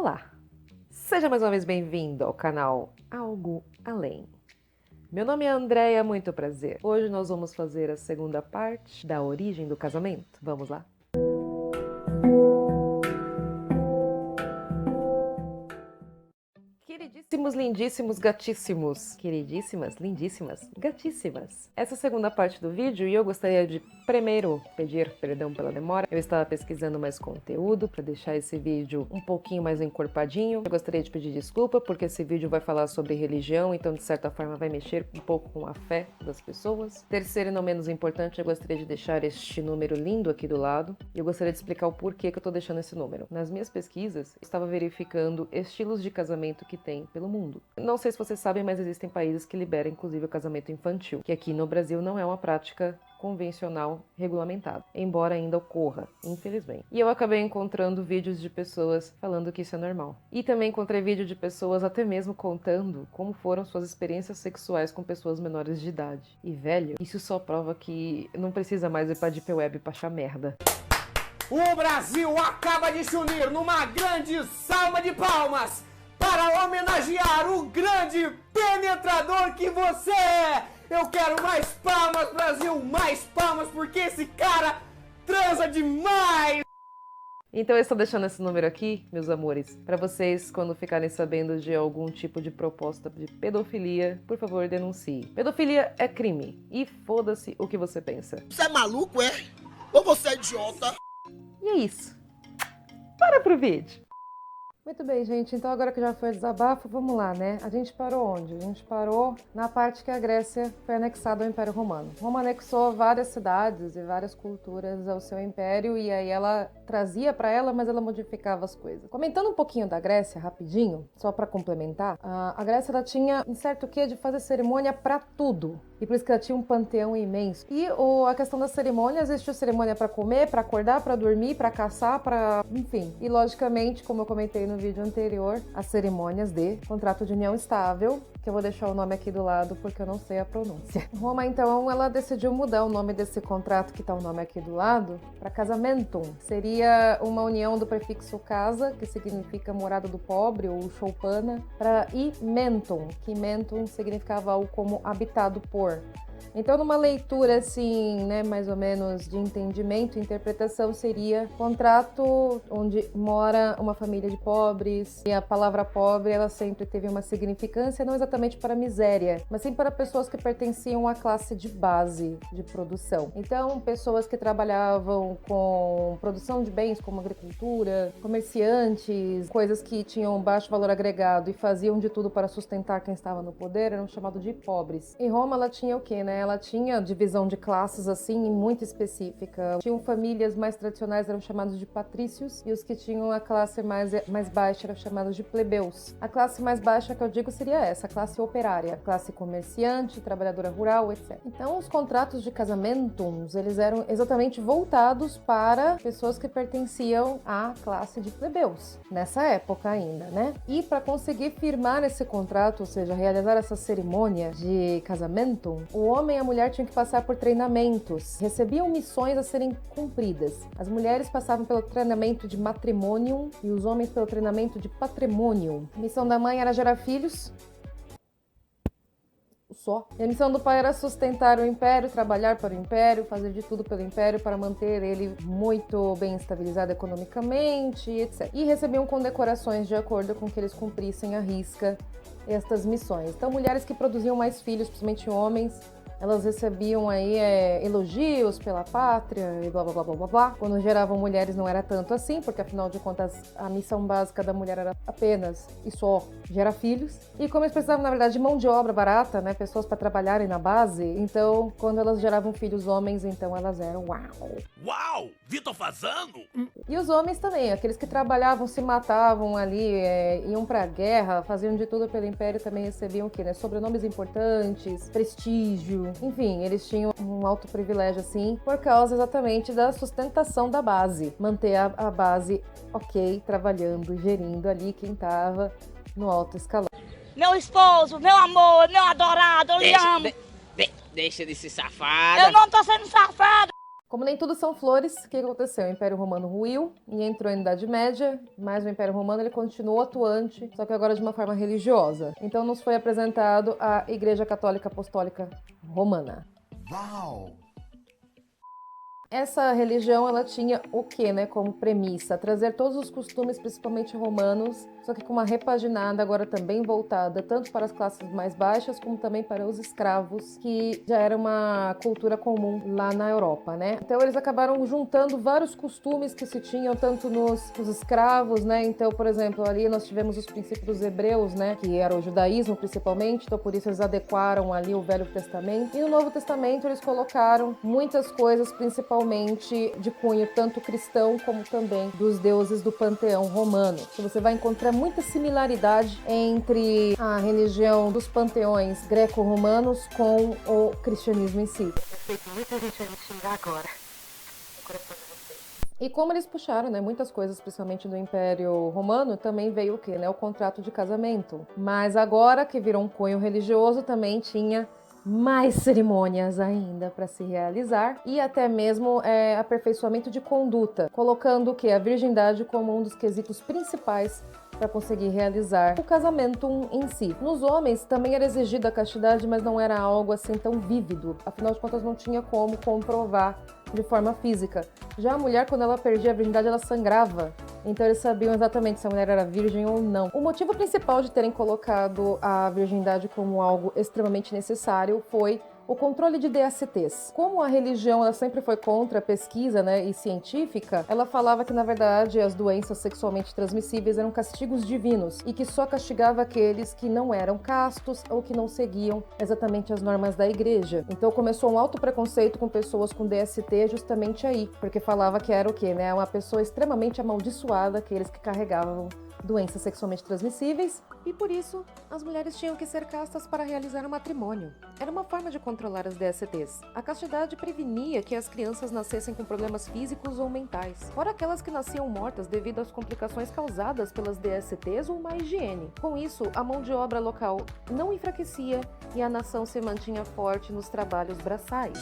Olá! Seja mais uma vez bem-vindo ao canal Algo Além. Meu nome é Andréia, muito prazer. Hoje nós vamos fazer a segunda parte da origem do casamento. Vamos lá? Queridíssimos, lindíssimos, gatíssimos. Queridíssimas, lindíssimas, gatíssimas. Essa é a segunda parte do vídeo e eu gostaria de primeiro pedir perdão pela demora. Eu estava pesquisando mais conteúdo para deixar esse vídeo um pouquinho mais encorpadinho. Eu gostaria de pedir desculpa porque esse vídeo vai falar sobre religião, então de certa forma vai mexer um pouco com a fé das pessoas. Terceiro e não menos importante, eu gostaria de deixar este número lindo aqui do lado. E eu gostaria de explicar o porquê que eu estou deixando esse número. Nas minhas pesquisas, eu estava verificando estilos de casamento que tem pelo mundo. Não sei se vocês sabem, mas existem países que liberam inclusive o casamento infantil, que aqui no Brasil não é uma prática convencional regulamentada, embora ainda ocorra, infelizmente. E eu acabei encontrando vídeos de pessoas falando que isso é normal. E também encontrei vídeo de pessoas até mesmo contando como foram suas experiências sexuais com pessoas menores de idade. E velho, isso só prova que não precisa mais ir pra Deep Web pra achar merda. O Brasil acaba de se unir numa grande salva de palmas para homenagear o grande penetrador que você é! Eu quero mais palmas, Brasil! Mais palmas, porque esse cara transa demais! Então eu estou deixando esse número aqui, meus amores, para vocês, quando ficarem sabendo de algum tipo de proposta de pedofilia, por favor, denuncie. Pedofilia é crime, e foda-se o que você pensa. Você é maluco, é? Ou você é idiota? E é isso. Bora pro vídeo! Muito bem, gente, então agora que já foi o desabafo, vamos lá, né? A gente parou onde? A gente parou na parte que a Grécia foi anexada ao Império Romano. Roma anexou várias cidades e várias culturas ao seu império e aí ela trazia para ela, mas ela modificava as coisas. Comentando um pouquinho da Grécia, rapidinho, só para complementar, a Grécia ela tinha um certo quê de fazer cerimônia para tudo. E por isso que ela tinha um panteão imenso. E a questão da cerimônia, existiu cerimônia para comer, para acordar, para dormir, para caçar, para... enfim. E logicamente, como eu comentei no vídeo anterior, as cerimônias de contrato de união estável, que eu vou deixar o nome aqui do lado porque eu não sei a pronúncia. Roma, então, ela decidiu mudar o nome desse contrato, que tá o nome aqui do lado, para casamentum. Seria uma união do prefixo casa, que significa morada do pobre, ou choupana, para imentum, que mentum significava algo como habitado por. Então, numa leitura assim, né, mais ou menos de entendimento, interpretação seria contrato onde mora uma família de pobres, e a palavra pobre, ela sempre teve uma significância, não exatamente para miséria, mas sim para pessoas que pertenciam à classe de base de produção. Então, pessoas que trabalhavam com produção de bens como agricultura, comerciantes, coisas que tinham baixo valor agregado e faziam de tudo para sustentar quem estava no poder, eram chamados de pobres. Em Roma, ela tinha o quê, né? Ela tinha divisão de classes, assim, muito específica. Tinham famílias mais tradicionais, eram chamados de patrícios, e os que tinham a classe mais baixa eram chamados de plebeus. A classe mais baixa que eu digo seria essa, a classe operária, a classe comerciante, trabalhadora rural, etc. Então, os contratos de casamentos, eles eram exatamente voltados para pessoas que pertenciam à classe de plebeus, nessa época ainda, né? E para conseguir firmar esse contrato, ou seja, realizar essa cerimônia de casamento, o homem e a mulher tinham que passar por treinamentos, recebiam missões a serem cumpridas. As mulheres passavam pelo treinamento de matrimonium e os homens pelo treinamento de patrimonium. A missão da mãe era gerar filhos, só. E a missão do pai era sustentar o império, trabalhar para o império, fazer de tudo pelo império para manter ele muito bem estabilizado economicamente, etc. E recebiam condecorações de acordo com que eles cumprissem à risca estas missões. Então, mulheres que produziam mais filhos, principalmente homens, elas recebiam aí elogios pela pátria e blá blá blá blá blá blá. Quando geravam mulheres não era tanto assim, porque afinal de contas a missão básica da mulher era apenas e só gerar filhos. E como eles precisavam, na verdade, de mão de obra barata, né, pessoas para trabalharem na base, então quando elas geravam filhos homens, então elas eram uau! Uau! Vitor Fazano? E os homens também, aqueles que trabalhavam, se matavam ali, iam pra guerra, faziam de tudo pelo império, também recebiam o quê, né? Sobrenomes importantes, prestígio, enfim, eles tinham um alto privilégio assim, por causa exatamente da sustentação da base, manter a base ok, trabalhando, gerindo ali quem tava no alto escalão. Meu esposo, meu amor, meu adorado, eu lhe amo. Deixa de ser safada. Eu não tô sendo safada. Como nem tudo são flores, o que aconteceu? O Império Romano ruiu e entrou na Idade Média, mas o Império Romano ele continuou atuante, só que agora de uma forma religiosa. Então nos foi apresentado a Igreja Católica Apostólica Romana. Uau! Essa religião, ela tinha o quê, né, como premissa? Trazer todos os costumes, principalmente romanos, só que com uma repaginada agora também voltada tanto para as classes mais baixas, como também para os escravos, que já era uma cultura comum lá na Europa, né? Então eles acabaram juntando vários costumes que se tinham tanto nos escravos, né? Então, por exemplo, ali nós tivemos os princípios dos hebreus, né, que era o judaísmo principalmente, então por isso eles adequaram ali o Velho Testamento. E no Novo Testamento eles colocaram muitas coisas, principalmente de cunho tanto cristão como também dos deuses do panteão romano. Então você vai encontrar muita similaridade entre a religião dos panteões greco-romanos com o cristianismo em si. Muita gente vai me xingar agora. E como eles puxaram, né, muitas coisas, principalmente do Império Romano, também veio o quê, né, o contrato de casamento. Mas agora que virou um cunho religioso, também tinha mais cerimônias ainda para se realizar e até mesmo aperfeiçoamento de conduta, colocando o que? A virgindade como um dos quesitos principais para conseguir realizar o casamento em si. Nos homens também era exigida a castidade, mas não era algo assim tão vívido, afinal de contas não tinha como comprovar de forma física. Já a mulher, quando ela perdia a virgindade, ela sangrava. Então eles sabiam exatamente se a mulher era virgem ou não. O motivo principal de terem colocado a virgindade como algo extremamente necessário foi o controle de DSTs. Como a religião ela sempre foi contra a pesquisa, né, e científica, ela falava que, na verdade, as doenças sexualmente transmissíveis eram castigos divinos e que só castigava aqueles que não eram castos ou que não seguiam exatamente as normas da igreja. Então começou um alto preconceito com pessoas com DST justamente aí, porque falava que era o quê, né, uma pessoa extremamente amaldiçoada, aqueles que carregavam doenças sexualmente transmissíveis, e por isso as mulheres tinham que ser castas para realizar o matrimônio. Era uma forma de controlar as DSTs. A castidade prevenia que as crianças nascessem com problemas físicos ou mentais, fora aquelas que nasciam mortas devido às complicações causadas pelas DSTs ou má higiene. Com isso, a mão de obra local não enfraquecia e a nação se mantinha forte nos trabalhos braçais.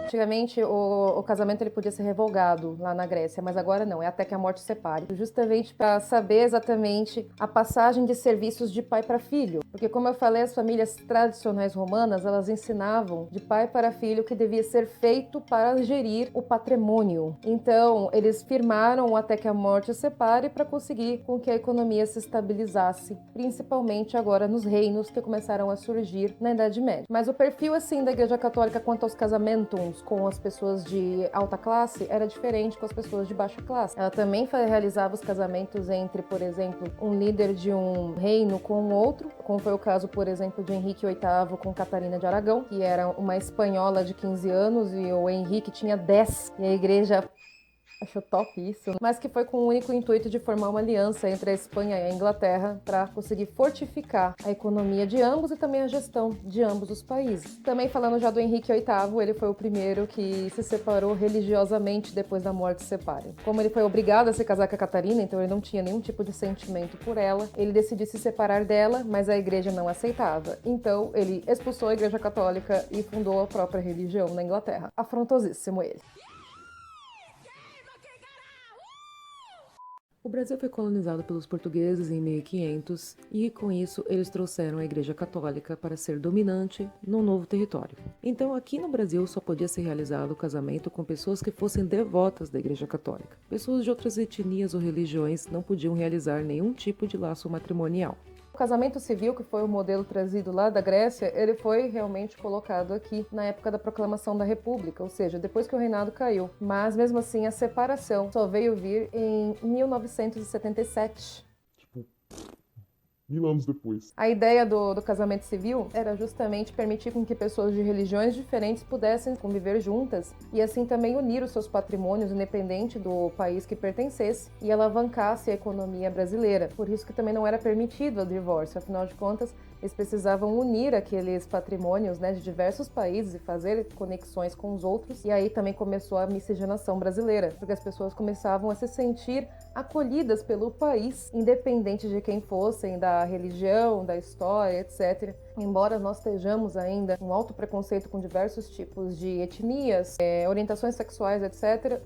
Antigamente, o casamento ele podia ser revogado lá na Grécia, mas agora não, é até que a morte separe. Justamente para saber exatamente a passagem de serviços de pai para filho. Porque, como eu falei, as famílias tradicionais romanas, elas ensinavam de pai para filho o que devia ser feito para gerir o patrimônio. Então, eles firmaram até que a morte separe para conseguir com que a economia se estabilizasse, principalmente agora nos reinos que começaram a surgir na Idade Média. Mas o perfil, assim, da Igreja Católica quanto aos casamentos com as pessoas de alta classe era diferente com as pessoas de baixa classe. Ela também realizava os casamentos entre, por exemplo, um líder de um reino com outro, como foi o caso, por exemplo, de Henrique VIII com Catarina de Aragão, que era uma espanhola de 15 anos e o Henrique tinha 10, e a igreja achou top isso, mas que foi com o único intuito de formar uma aliança entre a Espanha e a Inglaterra para conseguir fortificar a economia de ambos e também a gestão de ambos os países. Também falando já do Henrique VIII, ele foi o primeiro que se separou religiosamente depois da morte separe. Como ele foi obrigado a se casar com a Catarina, então ele não tinha nenhum tipo de sentimento por ela, ele decidiu se separar dela, mas a igreja não aceitava. Então ele expulsou a Igreja Católica e fundou a própria religião na Inglaterra. Afrontosíssimo ele. O Brasil foi colonizado pelos portugueses em 1500 e, com isso, eles trouxeram a Igreja Católica para ser dominante no novo território. Então, aqui no Brasil só podia ser realizado o casamento com pessoas que fossem devotas da Igreja Católica. Pessoas de outras etnias ou religiões não podiam realizar nenhum tipo de laço matrimonial. O casamento civil, que foi o modelo trazido lá da Grécia, ele foi realmente colocado aqui na época da proclamação da República, ou seja, depois que o reinado caiu. Mas, mesmo assim, a separação só veio vir em 1977. 1000 anos depois. A ideia do casamento civil era justamente permitir com que pessoas de religiões diferentes pudessem conviver juntas e assim também unir os seus patrimônios independente do país que pertencesse e alavancasse a economia brasileira. Por isso que também não era permitido o divórcio, afinal de contas, eles precisavam unir aqueles patrimônios, né, de diversos países e fazer conexões com os outros. E aí também começou a miscigenação brasileira, porque as pessoas começavam a se sentir acolhidas pelo país, independente de quem fossem, da religião, da história, etc. embora nós estejamos ainda um alto preconceito com diversos tipos de etnias, orientações sexuais, etc.,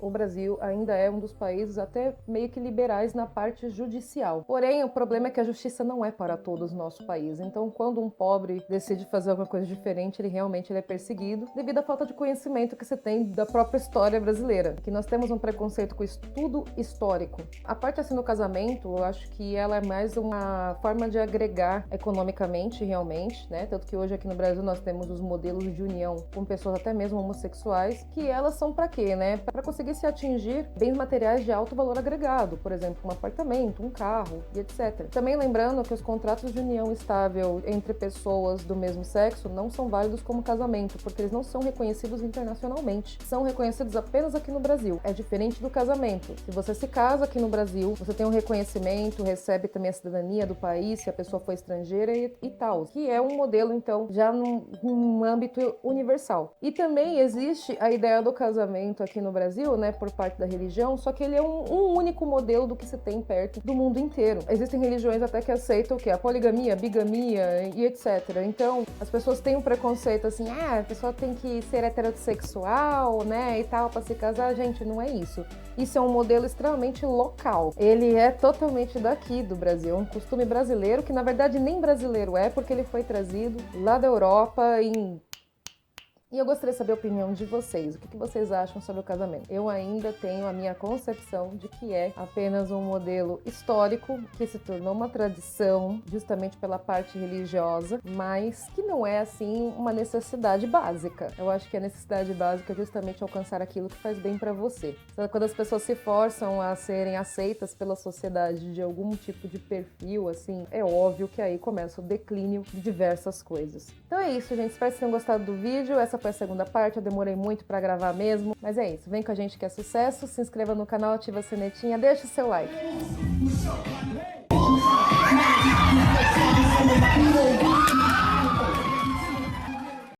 o Brasil, ainda é um dos países até meio que liberais na parte judicial. Porém, o problema é que a justiça não é para todos no nosso país. Então, quando um pobre decide fazer alguma coisa diferente, ele realmente é perseguido devido à falta de conhecimento que você tem da própria história brasileira. Que nós temos um preconceito com o estudo histórico. A parte assim no casamento, eu acho que ela é mais uma forma de agregar economicamente, realmente, né? Tanto que hoje aqui no Brasil nós temos os modelos de união com pessoas até mesmo homossexuais, que elas são para quê, né? Para conseguir se atingir bens materiais de alto valor agregado, por exemplo, um apartamento, um carro e etc. Também lembrando que os contratos de união estável entre pessoas do mesmo sexo não são válidos como casamento, porque eles não são reconhecidos internacionalmente. São reconhecidos apenas aqui no Brasil. É diferente do casamento. Se você se casa aqui no Brasil, você tem um reconhecimento, recebe também a cidadania do país, se a pessoa for estrangeira e tal, que é um modelo, então, já num âmbito universal. E também existe a ideia do casamento aqui no Brasil, né, por parte da religião, só que ele é um único modelo do que se tem perto do mundo inteiro. Existem religiões até que aceitam o quê? A poligamia, a bigamia e etc. Então, as pessoas têm um preconceito assim, a pessoa tem que ser heterossexual, né, e tal, para se casar. Gente, não é isso. Isso é um modelo extremamente local. Ele é totalmente daqui do Brasil, um costume brasileiro que, na verdade, nem brasileiro é, porque ele foi trazido lá da Europa E eu gostaria de saber a opinião de vocês. O que vocês acham sobre o casamento? Eu ainda tenho a minha concepção de que é apenas um modelo histórico que se tornou uma tradição justamente pela parte religiosa, mas que não é, assim, uma necessidade básica. Eu acho que a necessidade básica é justamente alcançar aquilo que faz bem pra você. Quando as pessoas se forçam a serem aceitas pela sociedade de algum tipo de perfil, assim, é óbvio que aí começa o declínio de diversas coisas. Então é isso, gente. Espero que vocês tenham gostado do vídeo. Essa foi a segunda parte, eu demorei muito pra gravar mesmo, mas é isso, vem com a gente que é sucesso, se inscreva no canal, ativa a sinetinha, deixa o seu like.